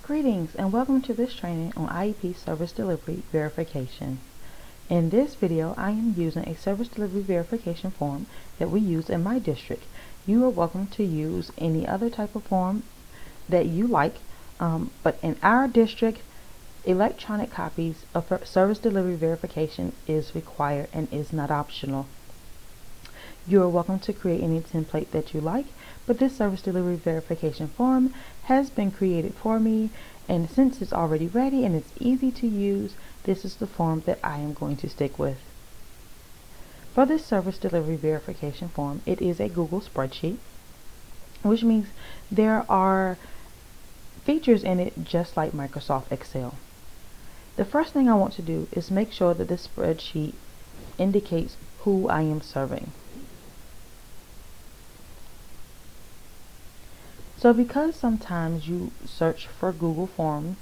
Greetings and welcome to this training on IEP Service Delivery Verification. In this video, I am using a service delivery verification form that we use in my district. You are welcome to use any other type of form that you like, but in our district, electronic copies of service delivery verification is required and is not optional. You are welcome to create any template that you like, but this service delivery verification form has been created for me, and since it's already ready and it's easy to use, this is the form that I am going to stick with. For this service delivery verification form, it is a Google spreadsheet, which means there are features in it just like Microsoft Excel. The first thing I want to do is make sure that this spreadsheet indicates who I am serving. So because sometimes you search for Google Forms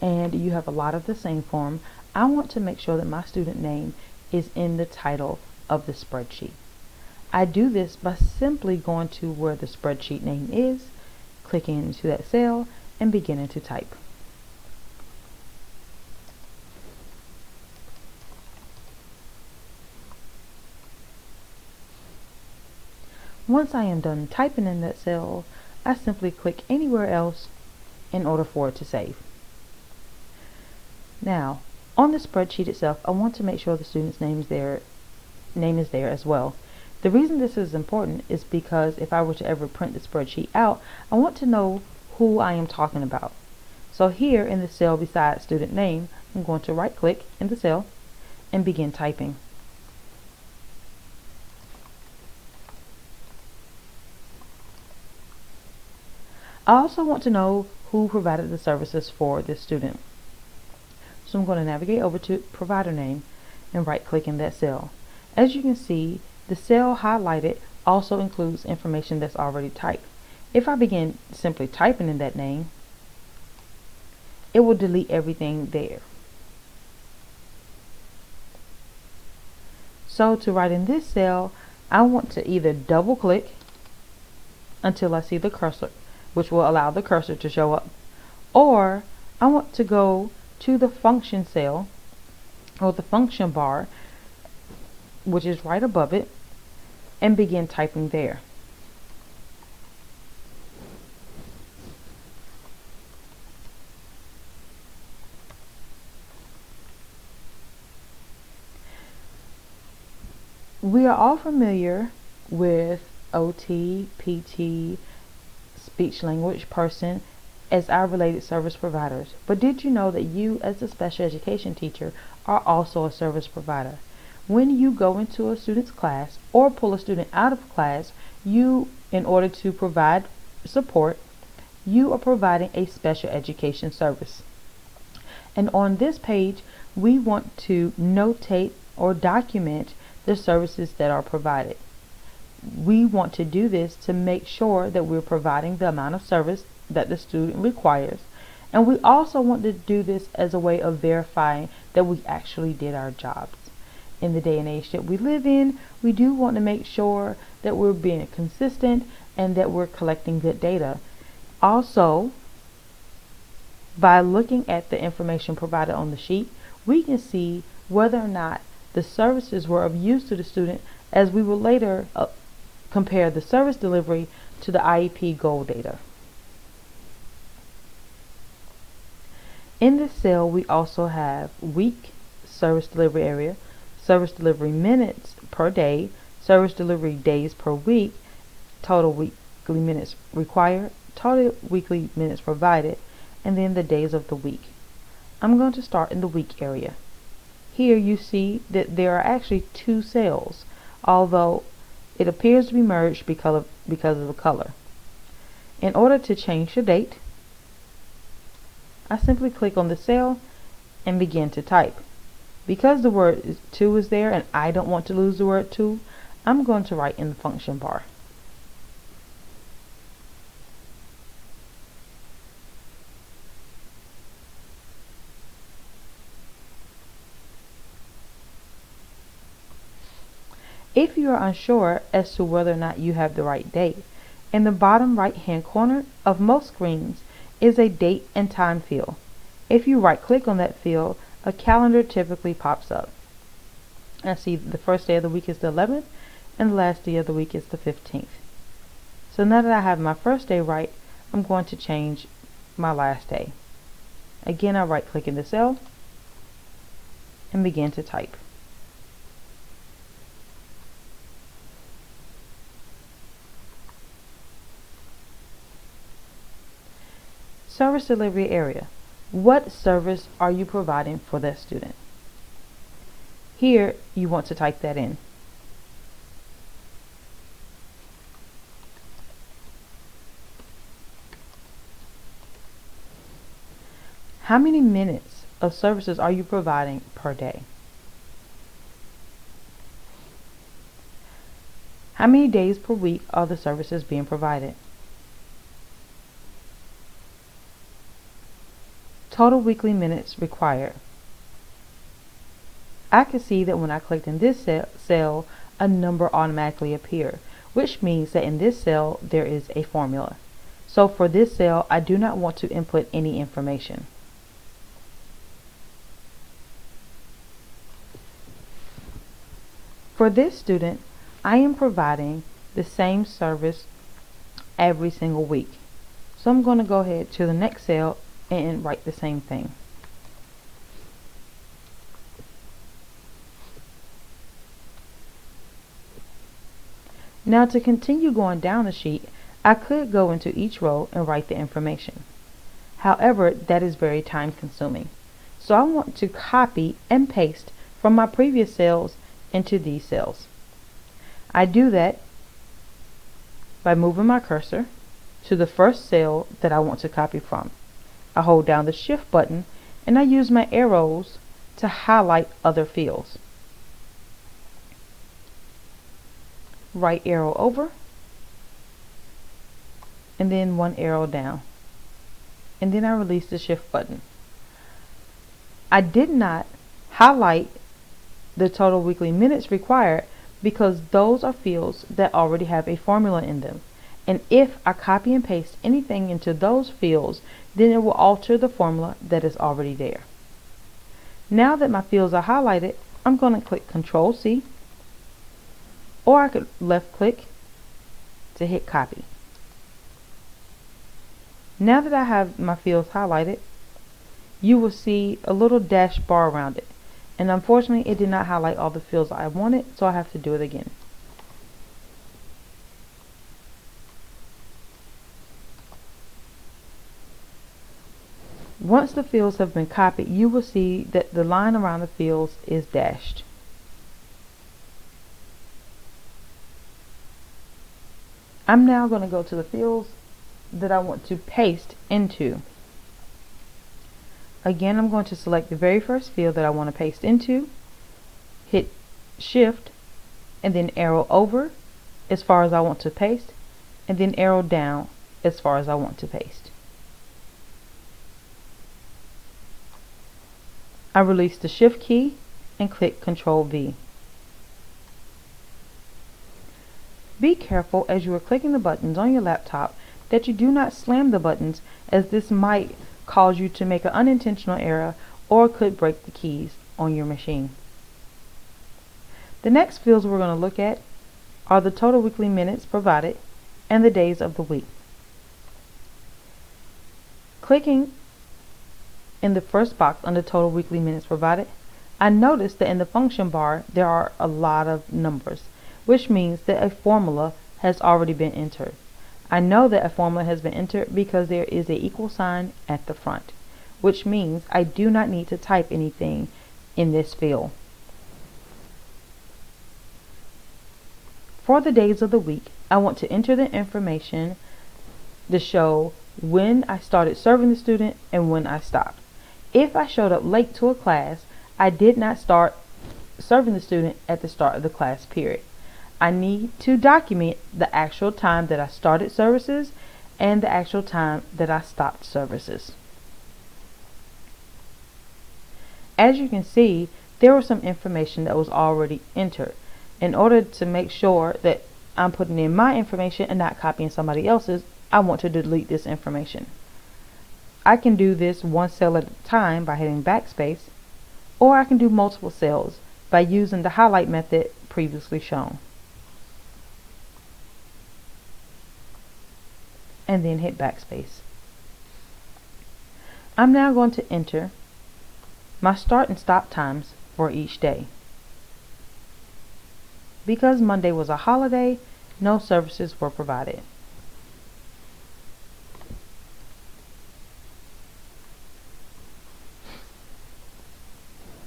and you have a lot of the same form, I want to make sure that my student name is in the title of the spreadsheet. I do this by simply going to where the spreadsheet name is, clicking into that cell, and beginning to type. Once I am done typing in that cell, I simply click anywhere else in order for it to save. Now, on the spreadsheet itself, I want to make sure the student's name is there as well. The reason this is important is because if I were to ever print the spreadsheet out, I want to know who I am talking about. So here in the cell beside student name, I'm going to right click in the cell and begin typing. I also want to know who provided the services for this student. So I'm going to navigate over to provider name and right click in that cell. As you can see, the cell highlighted also includes information that's already typed. If I begin simply typing in that name, it will delete everything there. So to write in this cell, I want to either double click until I see the cursor, which will allow the cursor to show up, or I want to go to the function cell or the function bar, which is right above it, and begin typing there. We are all familiar with OT, PT, speech language person as our related service providers. But did you know that you as a special education teacher are also a service provider? When you go into a student's class or pull a student out of class, in order to provide support, you are providing a special education service. And on this page, we want to notate or document the services that are provided. We want to do this to make sure that we're providing the amount of service that the student requires, and we also want to do this as a way of verifying that we actually did our jobs. In the day and age that we live in, we do want to make sure that we're being consistent and that we're collecting good data. Also, by looking at the information provided on the sheet, we can see whether or not the services were of use to the student, as we will later compare the service delivery to the IEP goal data. In this cell, we also have week service delivery area, service delivery minutes per day, service delivery days per week, total weekly minutes required, total weekly minutes provided, and then the days of the week. I'm going to start in the week area. Here you see that there are actually two cells, although it appears to be merged because of the color. In order to change the date, I simply click on the cell and begin to type. Because the word 2 is there and I don't want to lose the word 2, I'm going to write in the function bar. If you are unsure as to whether or not you have the right date, in the bottom right hand corner of most screens is a date and time field. If you right click on that field, a calendar typically pops up. I see the first day of the week is the 11th and the last day of the week is the 15th. So now that I have my first day right, I'm going to change my last day. Again, I right click in the cell and begin to type. Service delivery area. What service are you providing for that student? Here, you want to type that in. How many minutes of services are you providing per day? How many days per week are the services being provided? Total weekly minutes required. I can see that when I clicked in this cell, a number automatically appeared, which means that in this cell there is a formula. So for this cell, I do not want to input any information. For this student, I am providing the same service every single week. So I'm going to go ahead to the next cell and write the same thing. Now to continue going down the sheet, I could go into each row and write the information. However, that is very time consuming. So I want to copy and paste from my previous cells into these cells. I do that by moving my cursor to the first cell that I want to copy from. I hold down the Shift button and I use my arrows to highlight other fields. Right arrow over and then one arrow down, and then I release the Shift button. I did not highlight the total weekly minutes required because those are fields that already have a formula in them, and if I copy and paste anything into those fields, then it will alter the formula that is already there. Now that my fields are highlighted, I'm going to click Control C, or I could left click to hit copy. Now that I have my fields highlighted, you will see a little dash bar around it, and unfortunately it did not highlight all the fields I wanted, so I have to do it again. Once the fields have been copied, you will see that the line around the fields is dashed. I'm now going to go to the fields that I want to paste into. Again, I'm going to select the very first field that I want to paste into, hit Shift, and then arrow over as far as I want to paste, and then arrow down as far as I want to paste. I release the Shift key and click Control V. Be careful as you are clicking the buttons on your laptop that you do not slam the buttons, as this might cause you to make an unintentional error or could break the keys on your machine. The next fields we're going to look at are the total weekly minutes provided and the days of the week. Clicking in the first box under total weekly minutes provided, I noticed that in the function bar there are a lot of numbers, which means that a formula has already been entered. I know that a formula has been entered because there is an equal sign at the front, which means I do not need to type anything in this field. For the days of the week, I want to enter the information to show when I started serving the student and when I stopped. If I showed up late to a class, I did not start serving the student at the start of the class period. I need to document the actual time that I started services and the actual time that I stopped services. As you can see, there was some information that was already entered. In order to make sure that I'm putting in my information and not copying somebody else's, I want to delete this information. I can do this one cell at a time by hitting backspace, or I can do multiple cells by using the highlight method previously shown. And then hit backspace. I'm now going to enter my start and stop times for each day. Because Monday was a holiday, no services were provided.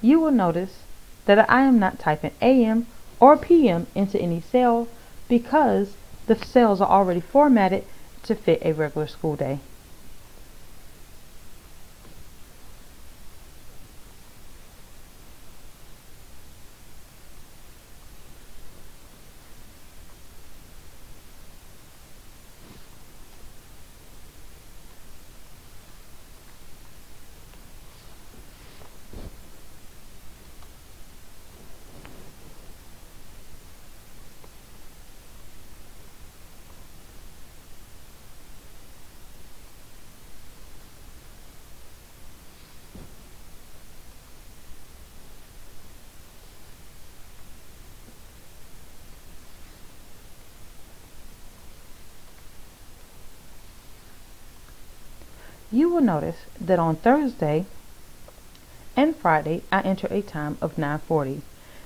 You will notice that I am not typing AM or PM into any cell because the cells are already formatted to fit a regular school day. You will notice that on Thursday and Friday I enter a time of 9:40.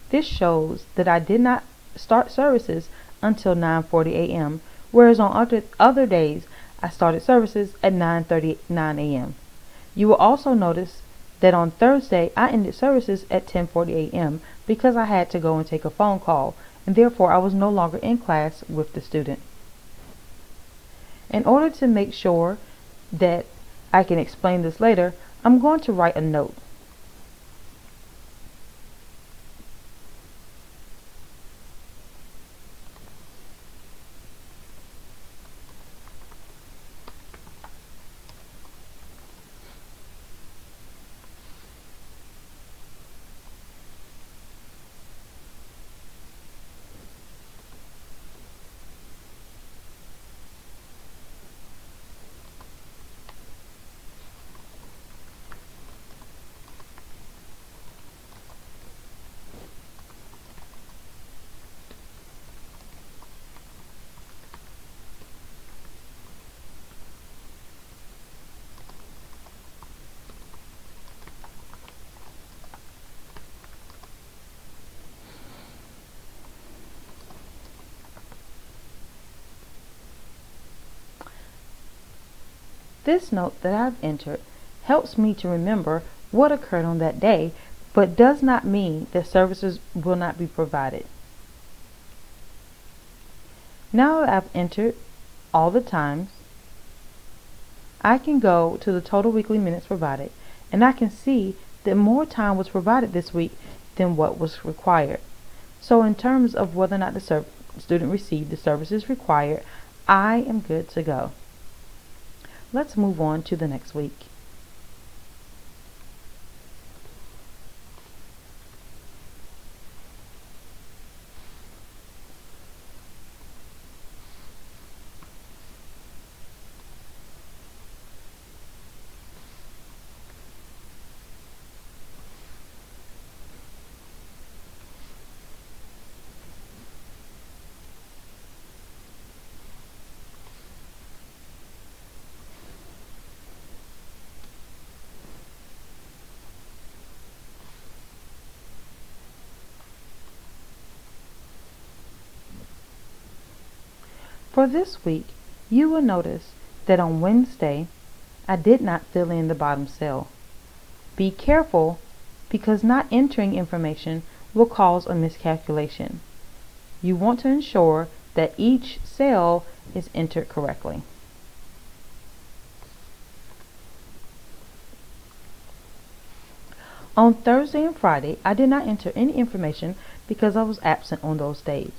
This shows that I did not start services until 9:40 a.m., whereas on other days I started services at 9:39 a.m. You will also notice that on Thursday I ended services at 10:40 a.m. because I had to go and take a phone call, and therefore I was no longer in class with the student. In order to make sure that I can explain this later, I'm going to write a note. This note that I've entered helps me to remember what occurred on that day, but does not mean that services will not be provided. Now that I've entered all the times, I can go to the total weekly minutes provided, and I can see that more time was provided this week than what was required. So in terms of whether or not the student received the services required, I am good to go. Let's move on to the next week. For this week, you will notice that on Wednesday, I did not fill in the bottom cell. Be careful because not entering information will cause a miscalculation. You want to ensure that each cell is entered correctly. On Thursday and Friday, I did not enter any information because I was absent on those days.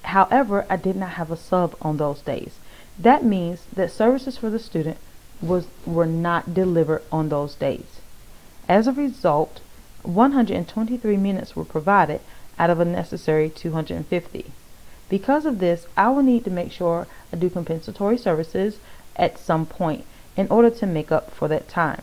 However, I did not have a sub on those days. That means that services for the student were not delivered on those days. As a result, 123 minutes were provided out of a necessary 250. Because of this, I will need to make sure I do compensatory services at some point, in order to make up for that time.